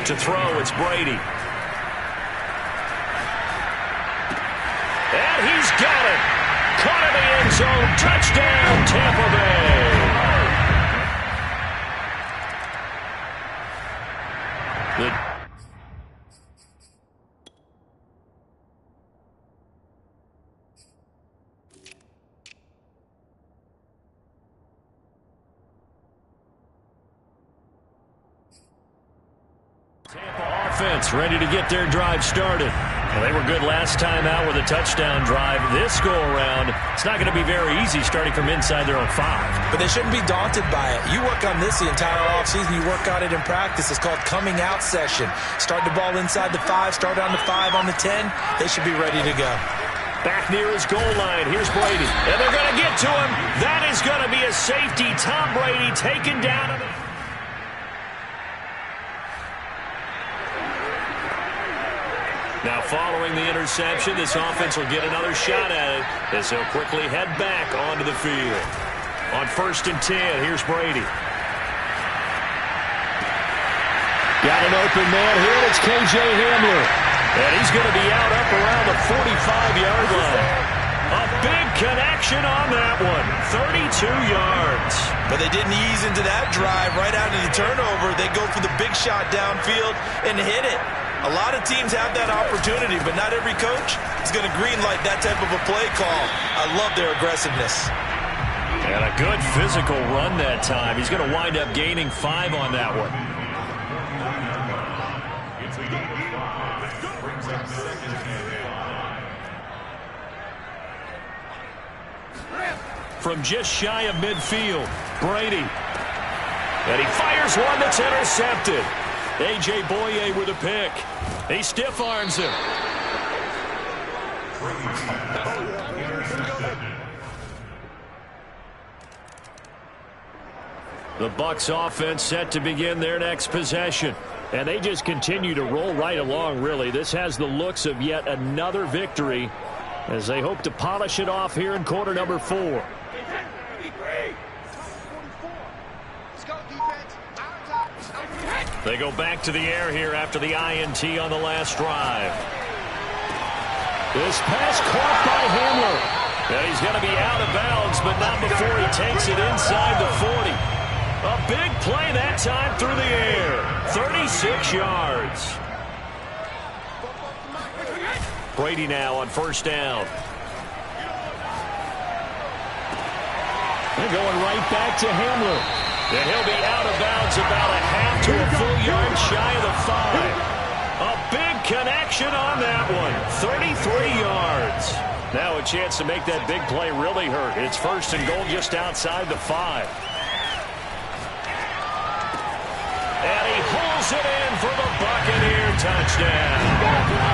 To throw, it's Brady. And he's got it. Caught in the end zone. Touchdown, Tampa Bay. Tampa offense ready to get their drive started. Well, they were good last time out with a touchdown drive. This go-around, it's not going to be very easy starting from inside their own 5. But they shouldn't be daunted by it. You work on this the entire offseason. You work on it in practice. It's called coming out session. Start the ball inside the 5, start on the 5, on the 10. They should be ready to go. Back near his goal line. Here's Brady. And they're going to get to him. That is going to be a safety. Tom Brady taken down. Now, following the interception, this offense will get another shot at it as they'll quickly head back onto the field. On 1st and 10, here's Brady. Got an open man here. It's K.J. Hamler. And he's going to be out up around the 45-yard line. A big connection on that one. 32 yards. But they didn't ease into that drive right out of the turnover. They go for the big shot downfield and hit it. A lot of teams have that opportunity, but not every coach is going to greenlight that type of a play call. I love their aggressiveness. And a good physical run that time. He's going to wind up gaining 5 on that one. It's a gain of 5. Brings up 2nd and 5. From just shy of midfield, Brady. And he fires one that's intercepted. A.J. Boye with a pick. He stiff-arms him. The Bucs offense set to begin their next possession. And they just continue to roll right along, really. This has the looks of yet another victory as they hope to polish it off here in quarter number 4. They go back to the air here after the INT on the last drive. This pass caught by Hamler. And he's going to be out of bounds, but not before he takes it inside the 40. A big play that time through the air. 36 yards. Brady now on 1st down. They're going right back to Hamler. And he'll be out of bounds about a half to a full yard shy of the 5. A big connection on that one. 33 yards. Now a chance to make that big play really hurt. It's 1st and goal just outside the 5. And he pulls it in for the Buccaneer touchdown.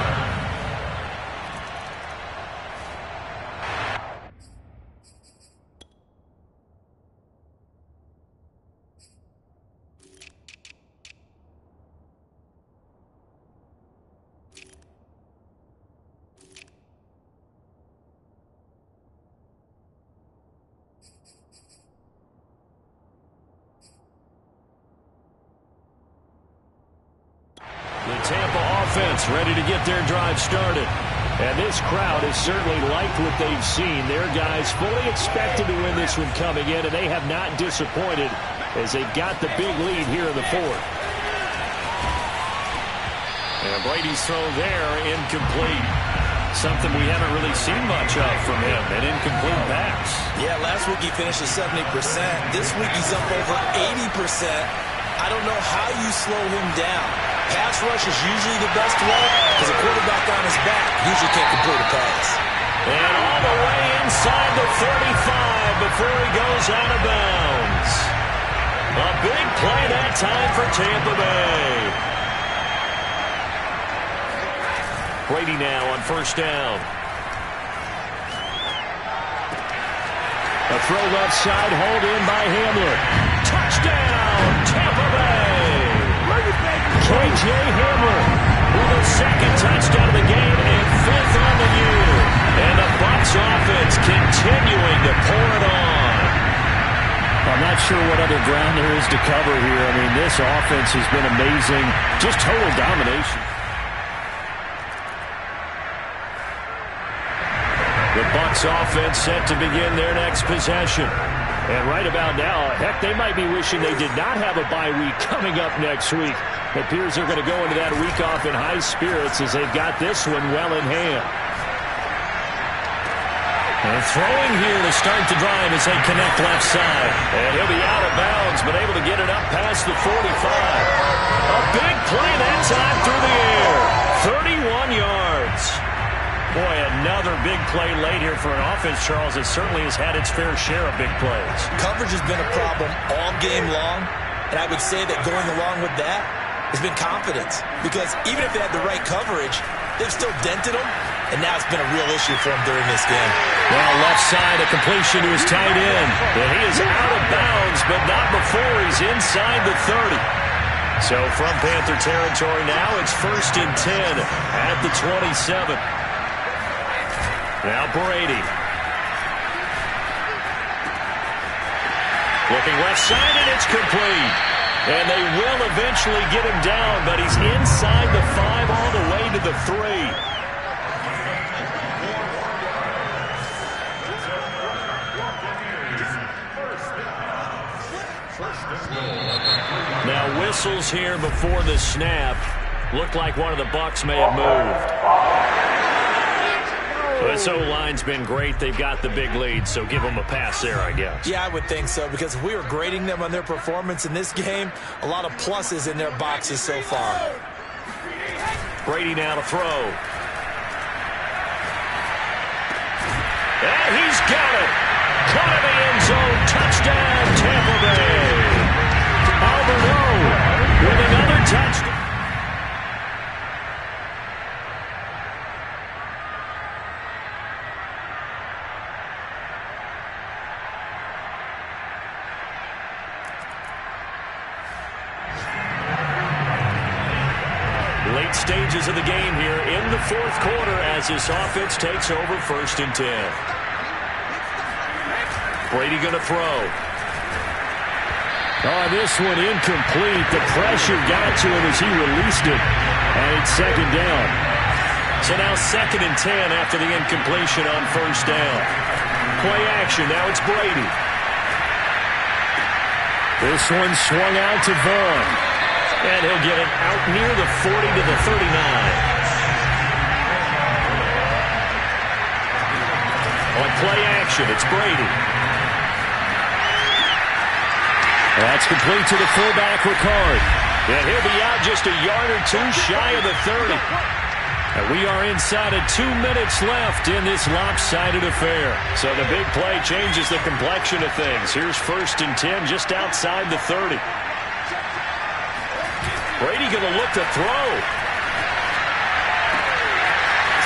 The Tampa offense ready to get their drive started. And this crowd has certainly liked what they've seen. Their guys fully expected to win this one coming in, and they have not disappointed as they got the big lead here in the fourth. And Brady's throw there, incomplete. Something we haven't really seen much of from him, an incomplete pass. Yeah, last week he finished at 70%. This week he's up over 80%. I don't know how you slow him down. Pass rush is usually the best way because a quarterback on his back usually can't complete a pass. And all the way inside the 35 before he goes out of bounds. A big play that time for Tampa Bay. Brady now on first down. A throw left side, hauled in by Hamler. Touchdown, Tampa Bay. K.J. Hamler with a second touchdown of the game and fifth on the year. And the Bucs offense continuing to pour it on. I'm not sure what other ground there is to cover here. I mean, this offense has been amazing. Just total domination. The Bucs offense set to begin their next possession. And right about now, heck, they might be wishing they did not have a bye week coming up next week. It appears they're going to go into that week off in high spirits as they've got this one well in hand. And throwing here to start the drive as they connect left side. And he'll be out of bounds, but able to get it up past the 45. A big play that time through the air. 31 yards. Boy, another big play late here for an offense, Charles, that certainly has had its fair share of big plays. Coverage has been a problem all game long, and I would say that going along with that has been confidence. Because even if they had the right coverage, they've still dented them, and now it's been a real issue for them during this game. Now left side, a completion to his tight end. And he is out of bounds, but not before he's inside the 30. So from Panther territory now, it's 1st and 10 at the 27. Now Brady. Looking left side, and it's complete. And they will eventually get him down, but he's inside the 5 all the way to the 3. Now whistles here before the snap. Looked like one of the Bucs may have moved. So this O-line's been great. They've got the big lead, so give them a pass there, I guess. Yeah, I would think so, because if we were grading them on their performance in this game, a lot of pluses in their boxes so far. Brady now to throw. And he's got it. Caught in the end zone. Touchdown, Tampa Bay. Albert O with another touchdown. Late stages of the game here in the fourth quarter as this offense takes over 1st and 10. Brady going to throw. Oh, this one incomplete. The pressure got to him as he released it. And it's 2nd down. So now 2nd and 10 after the incompletion on 1st down. Play action. Now it's Brady. This one swung out to Vaughn. And he'll get it out near the 40 to the 39. On play action, it's Brady. That's complete to the fullback, Ricard. And he'll be out just a yard or two shy of the 30. And we are inside of 2 minutes left in this lopsided affair. So the big play changes the complexion of things. Here's 1st and 10 just outside the 30. Brady going to look to throw.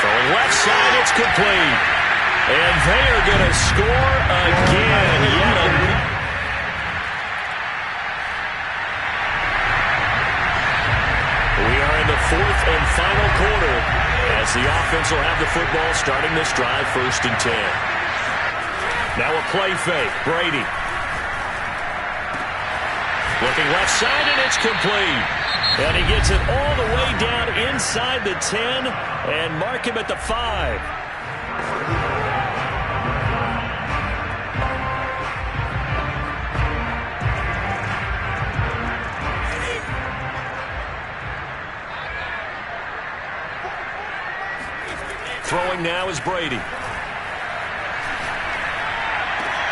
Throwing left side, it's complete. And they are going to score again. Yet another. We are in the 4th and final quarter as the offense will have the football starting this drive 1st and 10. Now a play fake. Brady. Looking left side, and it's complete. And he gets it all the way down inside the 10 and mark him at the 5. Throwing now is Brady.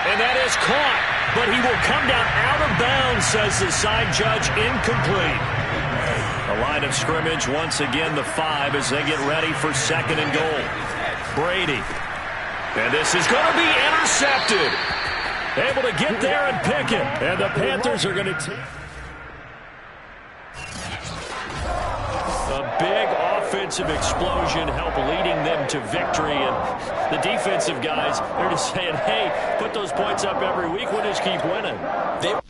And that is caught, but he will come down out of bounds, says the side judge, incomplete. The line of scrimmage, once again, the 5 as they get ready for 2nd and goal. Brady. And this is going to be intercepted. Able to get there and pick it. And the Panthers are going to take a big offensive explosion, help leading them to victory. And the defensive guys, they're just saying, hey, put those points up every week. We'll just keep winning. Thank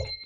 you.